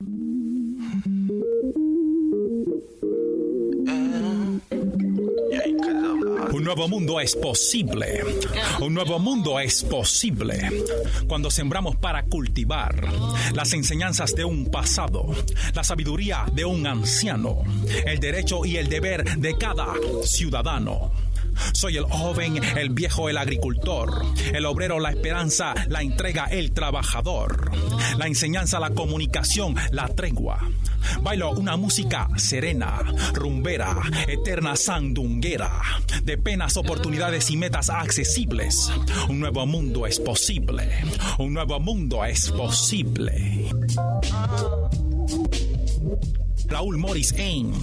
Un nuevo mundo es posible. Un nuevo mundo es posible cuando sembramos para cultivar las enseñanzas de un pasado, la sabiduría de un anciano, el derecho y el deber de cada ciudadano. Soy el joven, el viejo, el agricultor, el obrero, la esperanza, la entrega, el trabajador, la enseñanza, la comunicación, la tregua. Bailo una música serena, rumbera, eterna sandunguera, de penas, oportunidades y metas accesibles. Un nuevo mundo es posible. Un nuevo mundo es posible. Raúl Morris en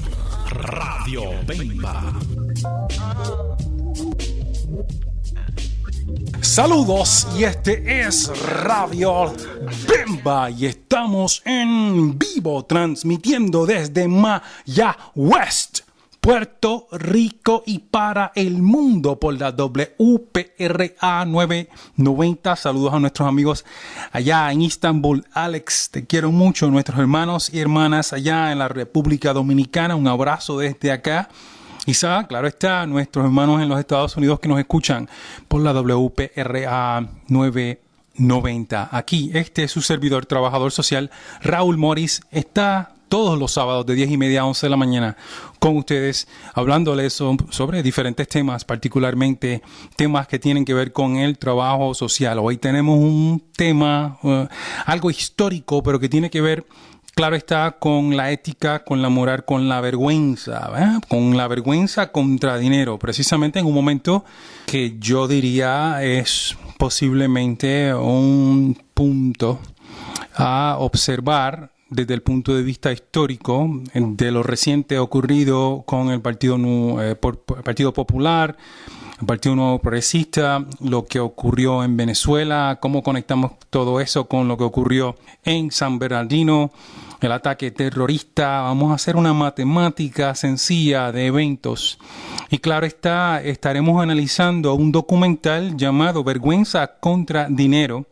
Radio Bemba. Saludos, y este es Radio Bemba y estamos en vivo transmitiendo desde Maya West, Puerto Rico y para el mundo por la WPRA 990. Saludos a nuestros amigos allá en Istambul. Alex, te quiero mucho. Nuestros hermanos y hermanas allá en la República Dominicana, un abrazo desde acá. Isa, claro está, nuestros hermanos en los Estados Unidos que nos escuchan por la WPRA 990. Aquí, este es su servidor, trabajador social, Raúl Morris, está todos los sábados de 10:30 a 11 de la mañana con ustedes, hablándoles sobre diferentes temas, particularmente temas que tienen que ver con el trabajo social. Hoy tenemos un tema, algo histórico, pero que tiene que ver, claro está, con la ética, con la moral, con la vergüenza, con la vergüenza contra dinero, precisamente en un momento que yo diría es posiblemente un punto a observar desde el punto de vista histórico de lo reciente ocurrido con el Partido Popular, el Partido Nuevo Progresista, lo que ocurrió en Venezuela, cómo conectamos todo eso con lo que ocurrió en San Bernardino, el ataque terrorista. Vamos a hacer una matemática sencilla de eventos. Y claro está, estaremos analizando un documental llamado Vergüenza contra Dinero,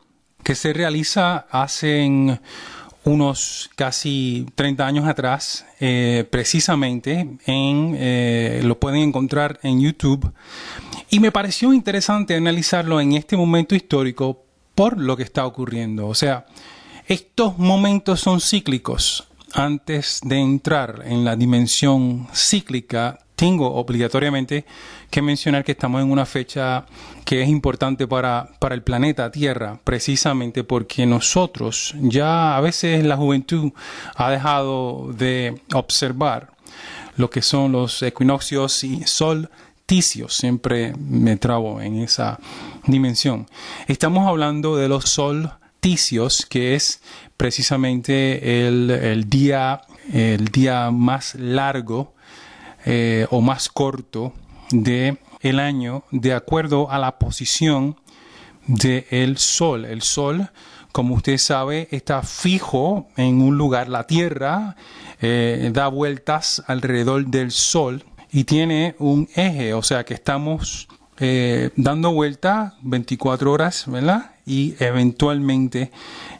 que se realiza hace unos casi 30 años atrás, precisamente lo pueden encontrar en YouTube. Y me pareció interesante analizarlo en este momento histórico por lo que está ocurriendo. O sea, estos momentos son cíclicos. Antes de entrar en la dimensión cíclica, tengo obligatoriamente que mencionar que estamos en una fecha que es importante para el planeta Tierra, precisamente porque nosotros, ya a veces la juventud ha dejado de observar lo que son los equinoccios y solsticios. Siempre me trabo en esa dimensión. Estamos hablando de los solsticios, que es precisamente el día más largo o más corto de el año, de acuerdo a la posición del Sol. El Sol, como usted sabe, está fijo en un lugar. La Tierra da vueltas alrededor del Sol y tiene un eje, o sea que estamos dando vuelta 24 horas, ¿verdad? Y eventualmente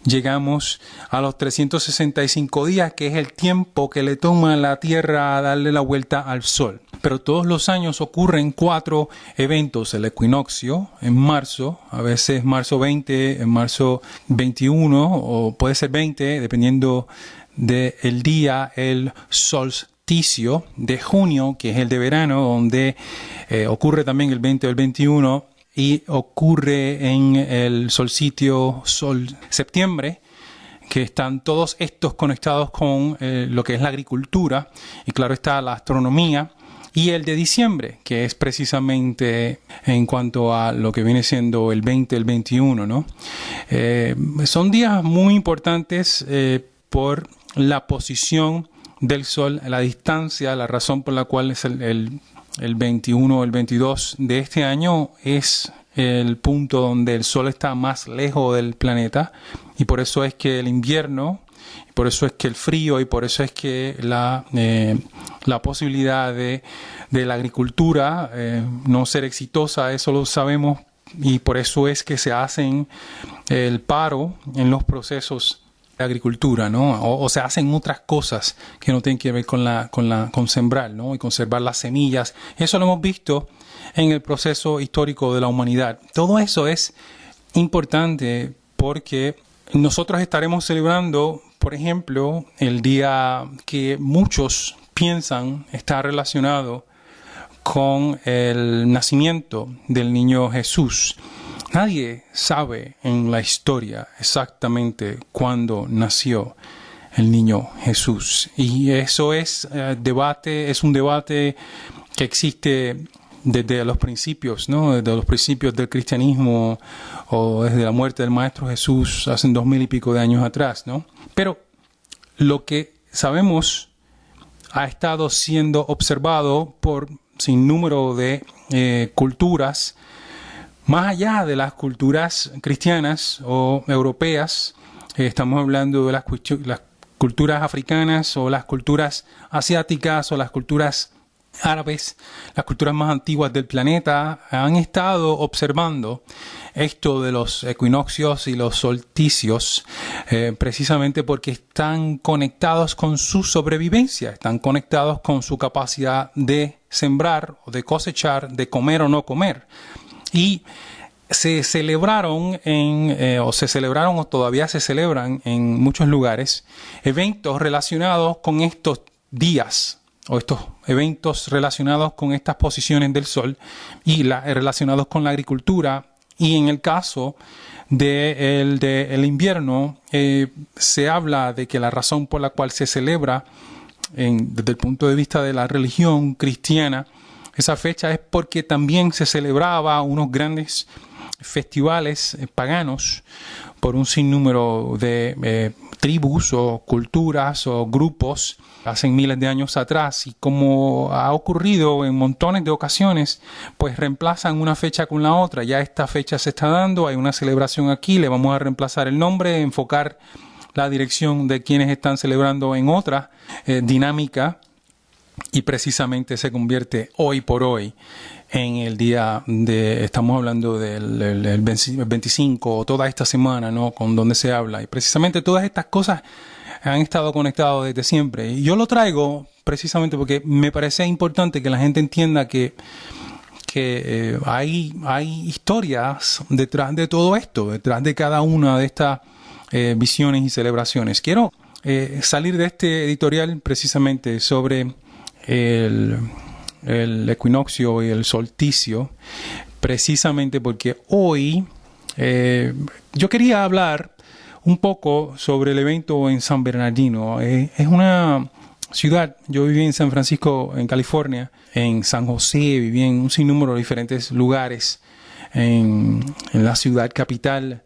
llegamos a los 365 días, que es el tiempo que le toma a la Tierra a darle la vuelta al Sol. Pero todos los años ocurren 4 eventos: el equinoccio en marzo, a veces marzo 20, en marzo 21, o puede ser 20, dependiendo del día, el solsticio de junio, que es el de verano, donde ocurre también el 20 o el 21, y ocurre en el solsticio septiembre, que están todos estos conectados con lo que es la agricultura, y claro está la astronomía, y el de diciembre, que es precisamente en cuanto a lo que viene siendo el 20, el 21, ¿no? Son días muy importantes por la posición del Sol, la distancia, la razón por la cual es el 21 o el 22 de este año es el punto donde el Sol está más lejos del planeta, y por eso es que el invierno, por eso es que el frío, y por eso es que la posibilidad de la agricultura no ser exitosa, eso lo sabemos, y por eso es que se hacen el paro en los procesos agricultura, ¿no? O se hacen otras cosas que no tienen que ver con sembrar, ¿no? Y conservar las semillas. Eso lo hemos visto en el proceso histórico de la humanidad. Todo eso es importante porque nosotros estaremos celebrando, por ejemplo, el día que muchos piensan está relacionado con el nacimiento del niño Jesús. Nadie sabe en la historia exactamente cuándo nació el niño Jesús. Y eso es un debate que existe desde los principios, ¿no? Desde los principios del cristianismo o desde la muerte del Maestro Jesús hace 2000 y pico de años atrás, ¿no? Pero lo que sabemos ha estado siendo observado por sin número de culturas, más allá de las culturas cristianas o europeas. Estamos hablando de las culturas africanas o las culturas asiáticas o las culturas árabes, las culturas más antiguas del planeta han estado observando esto de los equinoccios y los solsticios precisamente porque están conectados con su sobrevivencia, están conectados con su capacidad de sembrar o de cosechar, de comer o no comer. Y se celebraron o todavía se celebran en muchos lugares eventos relacionados con estos días o estos eventos relacionados con estas posiciones del sol y relacionados con la agricultura. Y en el caso del invierno se habla de que la razón por la cual se celebra desde el punto de vista de la religión cristiana esa fecha es porque también se celebraba unos grandes festivales paganos por un sinnúmero de tribus o culturas o grupos hace miles de años atrás, y como ha ocurrido en montones de ocasiones, pues reemplazan una fecha con la otra. Ya esta fecha se está dando, hay una celebración aquí, le vamos a reemplazar el nombre, enfocar la dirección de quienes están celebrando en otra dinámica, y precisamente se convierte hoy por hoy en el día estamos hablando del 25 o toda esta semana, ¿no? Con donde se habla, y precisamente todas estas cosas han estado conectados desde siempre. Y yo lo traigo precisamente porque me parece importante que la gente entienda que hay historias detrás de todo esto, detrás de cada una de estas visiones y celebraciones. Quiero salir de este editorial precisamente sobre el equinoccio y el solsticio, precisamente porque hoy yo quería hablar un poco sobre el evento en San Bernardino. Es una ciudad, yo viví en San Francisco, en California, en San José, viví en un sinnúmero de diferentes lugares, en la ciudad capital,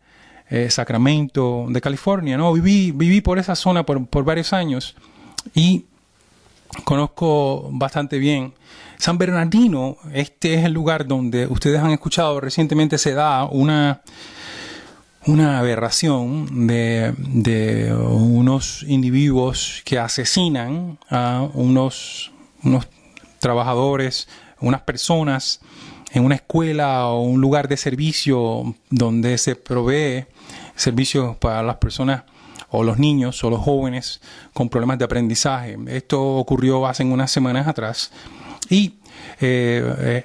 Sacramento, de California, ¿no? Viví por esa zona por varios años y conozco bastante bien San Bernardino. Este es el lugar donde ustedes han escuchado recientemente se da una aberración de unos individuos que asesinan a unos trabajadores, unas personas en una escuela o un lugar de servicio donde se provee servicios para las personas o los niños o los jóvenes con problemas de aprendizaje. Esto ocurrió hace unas semanas atrás y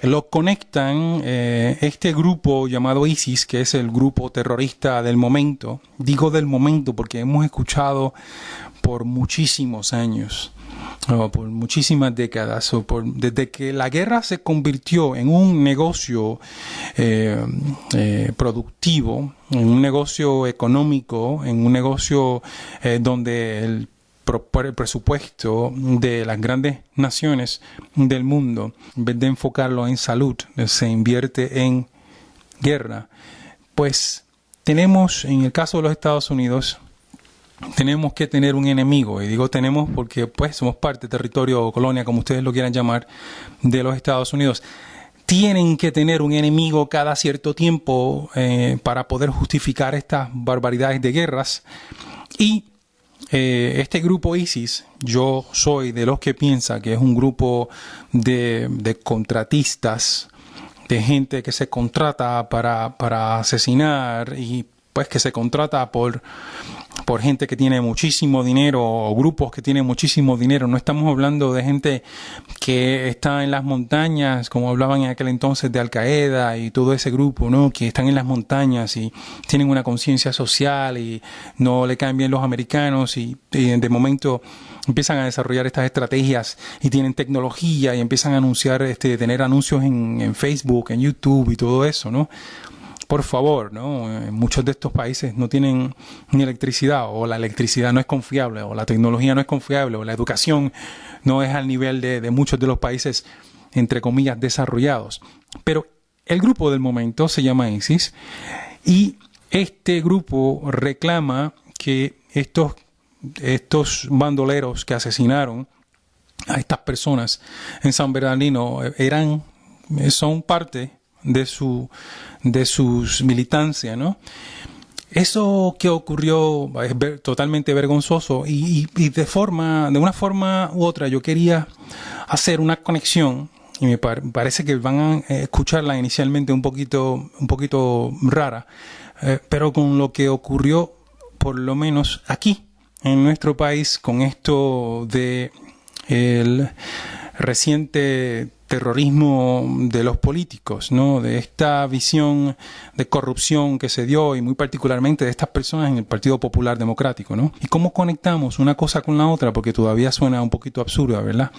lo conectan este grupo llamado ISIS, que es el grupo terrorista del momento. Digo del momento porque hemos escuchado por muchísimos años, por muchísimas décadas, desde que la guerra se convirtió en un negocio productivo, en un negocio económico, en un negocio donde el presupuesto de las grandes naciones del mundo, en vez de enfocarlo en salud, se invierte en guerra. Pues tenemos, en el caso de los Estados Unidos, tenemos que tener un enemigo, y digo tenemos porque pues somos parte, territorio o colonia, como ustedes lo quieran llamar, de los Estados Unidos. Tienen que tener un enemigo cada cierto tiempo para poder justificar estas barbaridades de guerras. Y este grupo ISIS, yo soy de los que piensa que es un grupo de contratistas, de gente que se contrata para asesinar y pues que se contrata por por gente que tiene muchísimo dinero o grupos que tienen muchísimo dinero. No estamos hablando de gente que está en las montañas, como hablaban en aquel entonces de Al Qaeda y todo ese grupo, ¿no? Que están en las montañas y tienen una conciencia social y no le caen bien los americanos y de momento empiezan a desarrollar estas estrategias y tienen tecnología y empiezan a anunciar, tener anuncios en Facebook, en YouTube y todo eso, ¿no? Por favor, ¿no? Muchos de estos países no tienen ni electricidad, o la electricidad no es confiable, o la tecnología no es confiable, o la educación no es al nivel de muchos de los países, entre comillas, desarrollados. Pero el grupo del momento se llama ISIS y este grupo reclama que estos bandoleros que asesinaron a estas personas en San Bernardino son parte de sus militancias, ¿no? Eso que ocurrió es totalmente vergonzoso y de una forma u otra yo quería hacer una conexión y me parece que van a escucharla inicialmente un poquito rara, pero con lo que ocurrió por lo menos aquí en nuestro país con esto de el reciente terrorismo de los políticos, ¿no? De esta visión de corrupción que se dio y muy particularmente de estas personas en el Partido Popular Democrático, ¿no? Y cómo conectamos una cosa con la otra, porque todavía suena un poquito absurda, ¿verdad?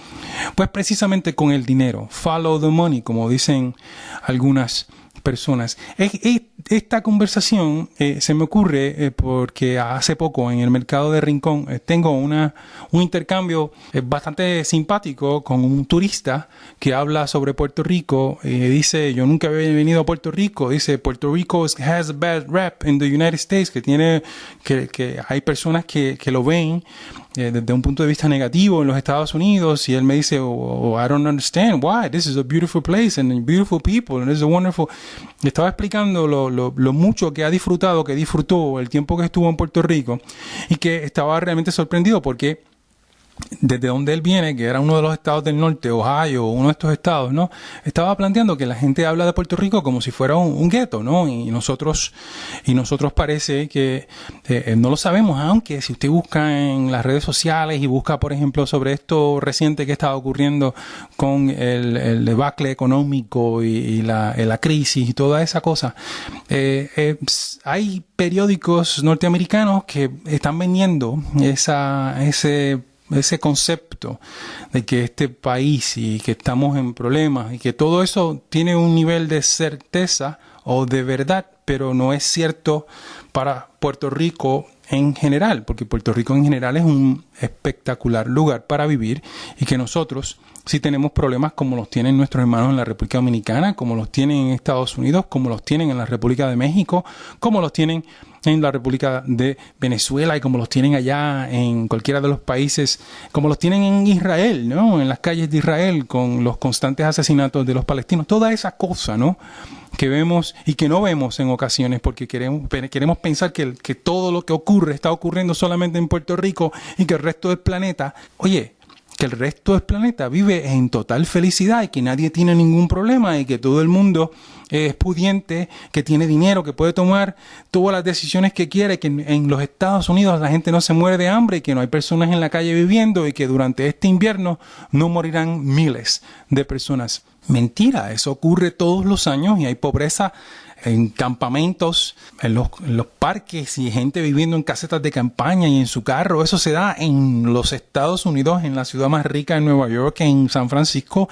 Pues precisamente con el dinero, follow the money, como dicen algunas personas. Esta conversación se me ocurre porque hace poco en el mercado de Rincón tengo un intercambio bastante simpático con un turista que habla sobre Puerto Rico y dice, yo nunca había venido a Puerto Rico, dice, Puerto Rico has a bad rap in the United States, que hay personas que lo ven desde un punto de vista negativo en los Estados Unidos, y él me dice, I don't understand why, this is a beautiful place and beautiful people and this is a wonderful. Le estaba explicando lo mucho que disfrutó el tiempo que estuvo en Puerto Rico y que estaba realmente sorprendido porque desde donde él viene, que era uno de los estados del norte, Ohio, uno de estos estados, ¿no? Estaba planteando que la gente habla de Puerto Rico como si fuera un gueto, ¿no? Y nosotros parece que no lo sabemos, aunque si usted busca en las redes sociales y busca, por ejemplo, sobre esto reciente que estaba ocurriendo con el debacle económico y la crisis y toda esa cosa, hay periódicos norteamericanos que están vendiendo ese concepto de que este país y que estamos en problemas y que todo eso tiene un nivel de certeza o de verdad, pero no es cierto para Puerto Rico en general, porque Puerto Rico en general es un espectacular lugar para vivir y que nosotros sí tenemos problemas como los tienen nuestros hermanos en la República Dominicana, como los tienen en Estados Unidos, como los tienen en la República de México, como los tienen en la República de Venezuela y como los tienen allá en cualquiera de los países, como los tienen en Israel, ¿no? En las calles de Israel con los constantes asesinatos de los palestinos, toda esa cosa, ¿no? Que vemos y que no vemos en ocasiones porque queremos pensar que todo lo que ocurre está ocurriendo solamente en Puerto Rico y que el resto del planeta, que el resto del planeta vive en total felicidad y que nadie tiene ningún problema y que todo el mundo es pudiente, que tiene dinero, que puede tomar todas las decisiones que quiere, que en los Estados Unidos la gente no se muere de hambre y que no hay personas en la calle viviendo y que durante este invierno no morirán miles de personas. Mentira, eso ocurre todos los años y hay pobreza en campamentos, en los parques y gente viviendo en casetas de campaña y en su carro. Eso se da en los Estados Unidos, en la ciudad más rica, en Nueva York, en San Francisco,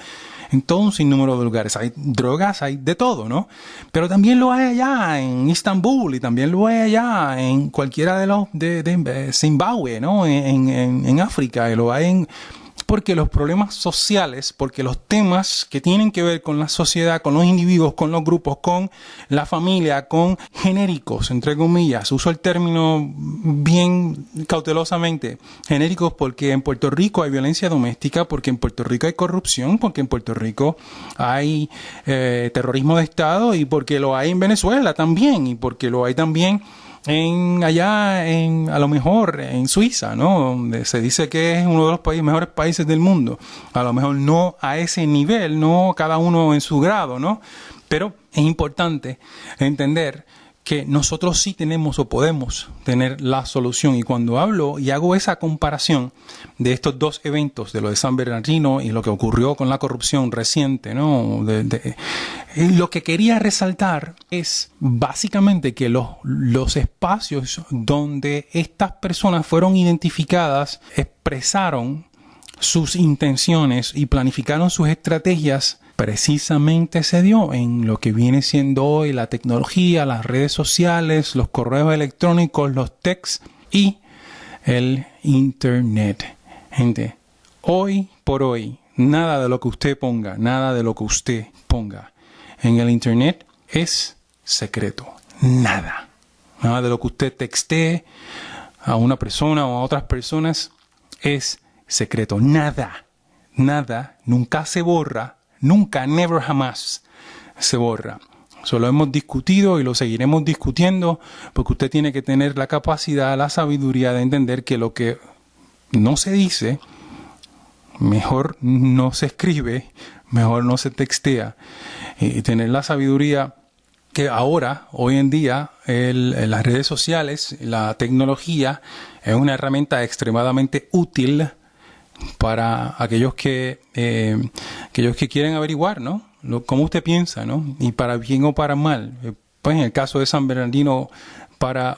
en todo un sinnúmero de lugares. Hay drogas, hay de todo, ¿no? Pero también lo hay allá en Estambul y también lo hay allá en cualquiera de Zimbabue, ¿no? En África, y lo hay porque los problemas sociales, porque los temas que tienen que ver con la sociedad, con los individuos, con los grupos, con la familia, con genéricos, entre comillas, uso el término bien cautelosamente, genéricos porque en Puerto Rico hay violencia doméstica, porque en Puerto Rico hay corrupción, porque en Puerto Rico hay terrorismo de Estado y porque lo hay en Venezuela también y porque lo hay también a lo mejor en Suiza, ¿no? Donde se dice que es uno de los mejores países del mundo. A lo mejor no a ese nivel, no cada uno en su grado, ¿no? Pero es importante entender que nosotros sí tenemos o podemos tener la solución. Y cuando hablo y hago esa comparación de estos dos eventos, de lo de San Bernardino y lo que ocurrió con la corrupción reciente, ¿no? Lo que quería resaltar es básicamente que los espacios donde estas personas fueron identificadas expresaron sus intenciones y planificaron sus estrategias. Precisamente se dio en lo que viene siendo hoy la tecnología, las redes sociales, los correos electrónicos, los texts y el internet. Gente, hoy por hoy, nada de lo que usted ponga en el internet es secreto. Nada. Nada de lo que usted textee a una persona o a otras personas es secreto. Nada. Nunca se borra. Nunca, never, jamás se borra. Eso lo hemos discutido y lo seguiremos discutiendo porque usted tiene que tener la capacidad, la sabiduría de entender que lo que no se dice, mejor no se escribe, mejor no se textea. Y tener la sabiduría que ahora, hoy en día, las redes sociales, la tecnología es una herramienta extremadamente útil para aquellos que quieren averiguar, ¿no? Cómo usted piensa, ¿no? Y para bien o para mal. Pues en el caso de San Bernardino, para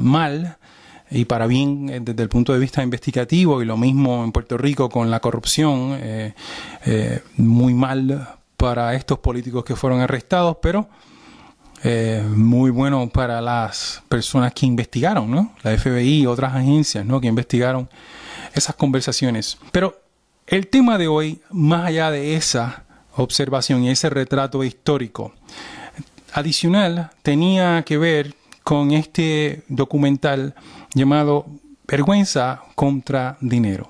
mal y para bien desde el punto de vista investigativo, y lo mismo en Puerto Rico con la corrupción, muy mal para estos políticos que fueron arrestados, pero muy bueno para las personas que investigaron, ¿no? La FBI y otras agencias, ¿no? Que investigaron esas conversaciones. Pero el tema de hoy, más allá de esa observación y ese retrato histórico adicional, tenía que ver con este documental llamado Vergüenza contra Dinero.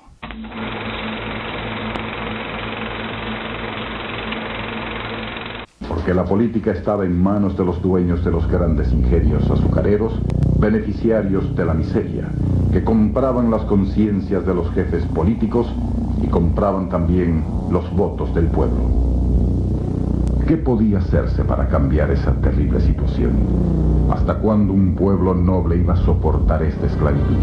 Porque la política estaba en manos de los dueños de los grandes ingenios azucareros, beneficiarios de la miseria, que compraban las conciencias de los jefes políticos y compraban también los votos del pueblo. ¿Qué podía hacerse para cambiar esa terrible situación? ¿Hasta cuándo un pueblo noble iba a soportar esta esclavitud?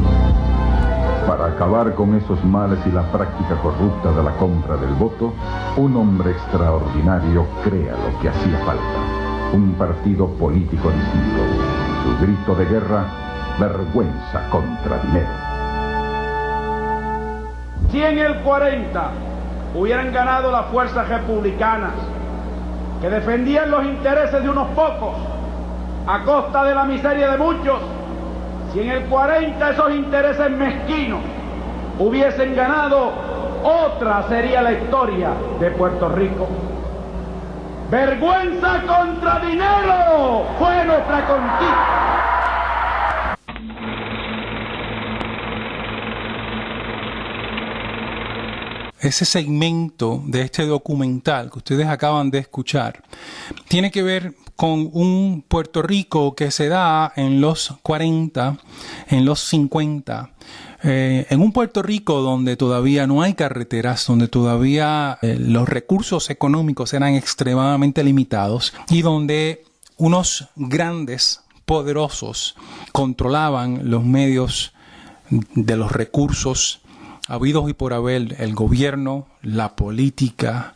Para acabar con esos males y la práctica corrupta de la compra del voto, un hombre extraordinario crea lo que hacía falta: un partido político distinto. Su grito de guerra: vergüenza contra dinero. Si en el 40 hubieran ganado las fuerzas republicanas, que defendían los intereses de unos pocos a costa de la miseria de muchos, si en el 40 esos intereses mezquinos hubiesen ganado, otra sería la historia de Puerto Rico. Vergüenza contra dinero fue nuestra conquista. Ese segmento de este documental que ustedes acaban de escuchar tiene que ver con un Puerto Rico que se da en los 40, en los 50, en un Puerto Rico donde todavía no hay carreteras, donde todavía los recursos económicos eran extremadamente limitados y donde unos grandes poderosos controlaban los medios de los recursos habidos y por haber, el gobierno, la política,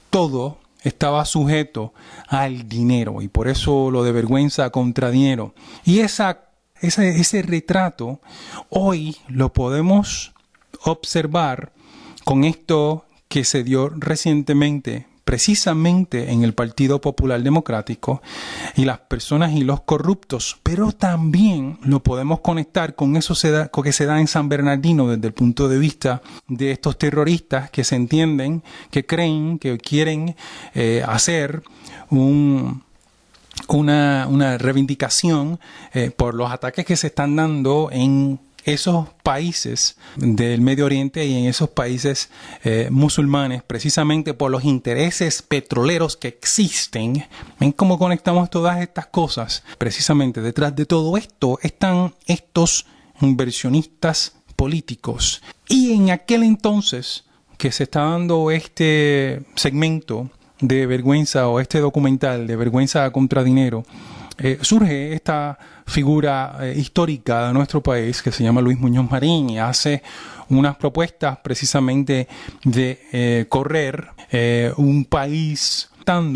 todo estaba sujeto al dinero, y por eso lo de vergüenza contra dinero. Y ese retrato hoy lo podemos observar con esto que se dio recientemente precisamente en el Partido Popular Democrático y las personas y los corruptos, pero también lo podemos conectar con eso que se da en San Bernardino desde el punto de vista de estos terroristas que se entienden, que creen, que quieren hacer una reivindicación por los ataques que se están dando en esos países del Medio Oriente y en esos países musulmanes, precisamente por los intereses petroleros que existen. ¿Ven cómo conectamos todas estas cosas? Precisamente detrás de todo esto están estos inversionistas políticos. Y en aquel entonces que se está dando este segmento de vergüenza, o este documental de vergüenza contra dinero, surge esta figura histórica de nuestro país que se llama Luis Muñoz Marín y hace unas propuestas precisamente de correr un país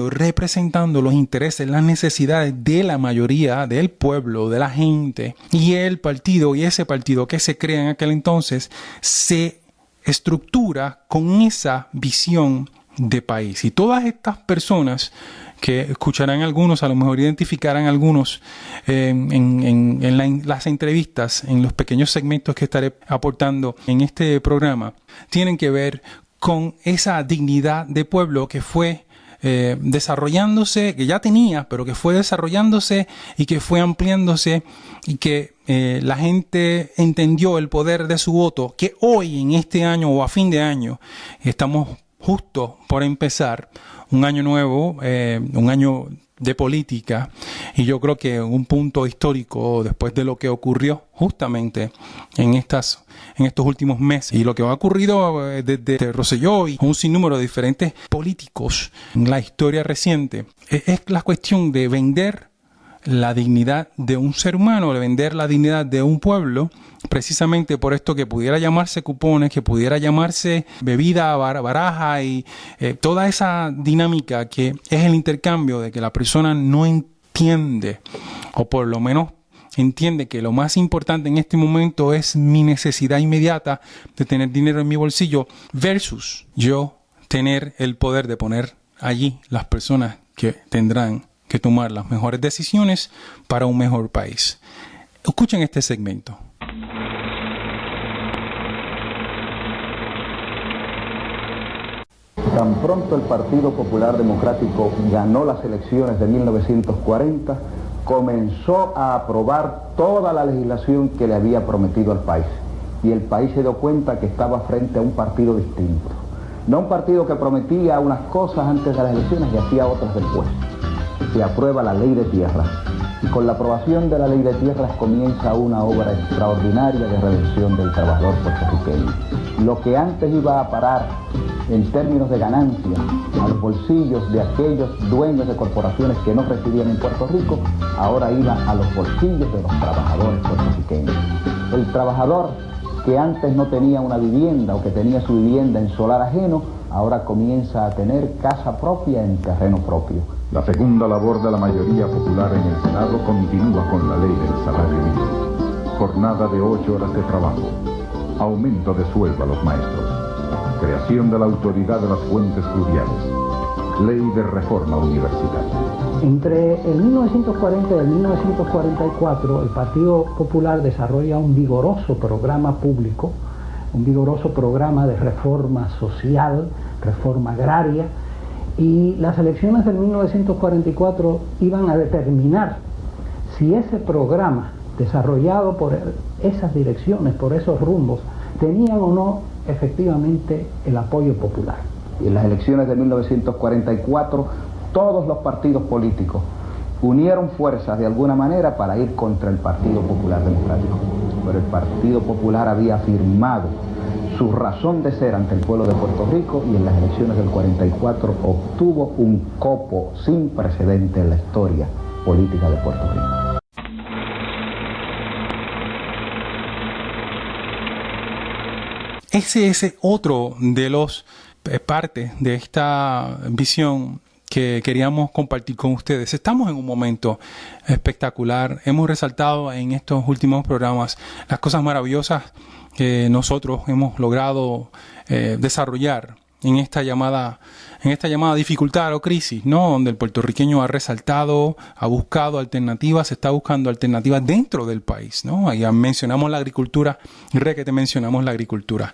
representando los intereses, las necesidades de la mayoría del pueblo, de la gente, y ese partido que se crea en aquel entonces se estructura con esa visión de país. Y todas estas personas que escucharán algunos, a lo mejor identificarán algunos en las entrevistas, en los pequeños segmentos que estaré aportando en este programa, tienen que ver con esa dignidad de pueblo que fue desarrollándose, que ya tenía, pero que fue desarrollándose y que fue ampliándose, y que la gente entendió el poder de su voto, que hoy en este año o a fin de año estamos justo por empezar un año nuevo, un año de política, y yo creo que un punto histórico después de lo que ocurrió justamente en estos últimos meses y lo que ha ocurrido desde Rosselló y un sinnúmero de diferentes políticos en la historia reciente, es la cuestión de vender la dignidad de un ser humano, de vender la dignidad de un pueblo, precisamente por esto que pudiera llamarse cupones, que pudiera llamarse bebida, baraja y toda esa dinámica que es el intercambio de que la persona no entiende, o por lo menos entiende que lo más importante en este momento es mi necesidad inmediata de tener dinero en mi bolsillo versus yo tener el poder de poner allí las personas que tendrán que tomar las mejores decisiones para un mejor país. Escuchen este segmento. Tan pronto el Partido Popular Democrático ganó las elecciones de 1940, comenzó a aprobar toda la legislación que le había prometido al país. Y el país se dio cuenta que estaba frente a un partido distinto. No un partido que prometía unas cosas antes de las elecciones y hacía otras después. Se aprueba la ley de tierras y con la aprobación de la ley de tierras comienza una obra extraordinaria de redención del trabajador puertorriqueño. Lo que antes iba a parar en términos de ganancia a los bolsillos de aquellos dueños de corporaciones que no residían en Puerto Rico, ahora iba a los bolsillos de los trabajadores puertorriqueños. El trabajador que antes no tenía una vivienda o que tenía su vivienda en solar ajeno, ahora comienza a tener casa propia en terreno propio. La fecunda labor de la mayoría popular en el Senado continúa con la ley del salario mínimo. Jornada de 8 horas de trabajo. Aumento de sueldo a los maestros. Creación de la autoridad de las fuentes fluviales. Ley de reforma universitaria. Entre el 1940 y el 1944, el Partido Popular desarrolla un vigoroso programa público, un vigoroso programa de reforma social, reforma agraria, y las elecciones del 1944 iban a determinar si ese programa desarrollado por esas direcciones, por esos rumbos, tenían o no efectivamente el apoyo popular. En las elecciones de 1944, todos los partidos políticos unieron fuerzas de alguna manera para ir contra el Partido Popular Democrático. Pero el Partido Popular había firmado su razón de ser ante el pueblo de Puerto Rico y en las elecciones del 44 obtuvo un copo sin precedente en la historia política de Puerto Rico. Ese es otro de los partes de esta visión que queríamos compartir con ustedes. Estamos en un momento espectacular. Hemos resaltado en estos últimos programas las cosas maravillosas que nosotros hemos logrado desarrollar en esta llamada dificultad o crisis, ¿no? Donde el puertorriqueño ha resaltado, ha buscado alternativas, se está buscando alternativas dentro del país, ¿no? Ahí mencionamos la agricultura, mencionamos la agricultura.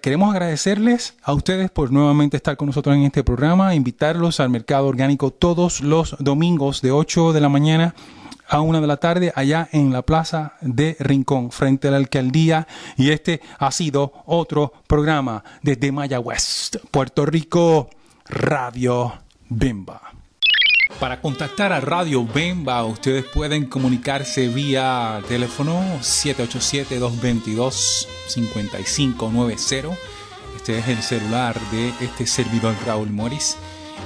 Queremos agradecerles a ustedes por nuevamente estar con nosotros en este programa, invitarlos al Mercado Orgánico todos los domingos de 8 de la mañana a 1 de la tarde allá en la Plaza de Rincón frente a la alcaldía, y este ha sido otro programa desde Mayagüez, Puerto Rico, Radio Bemba. Para contactar a Radio Bemba ustedes pueden comunicarse vía teléfono 787-222-5590. Este es el celular de este servidor Raúl Morris.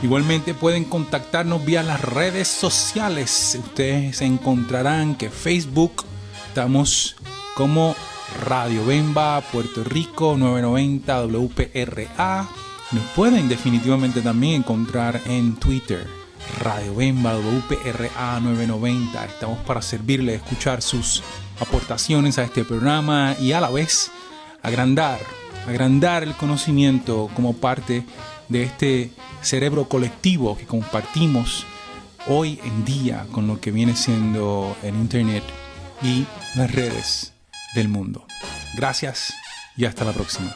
Igualmente pueden contactarnos vía las redes sociales. Ustedes encontrarán que Facebook estamos como Radio Bemba Puerto Rico 990 WPRA. Nos pueden definitivamente también encontrar en Twitter, Radio Bemba WPRA 990. Estamos para servirle, escuchar sus aportaciones a este programa y a la vez agrandar el conocimiento como parte de este cerebro colectivo que compartimos hoy en día con lo que viene siendo el Internet y las redes del mundo. Gracias y hasta la próxima.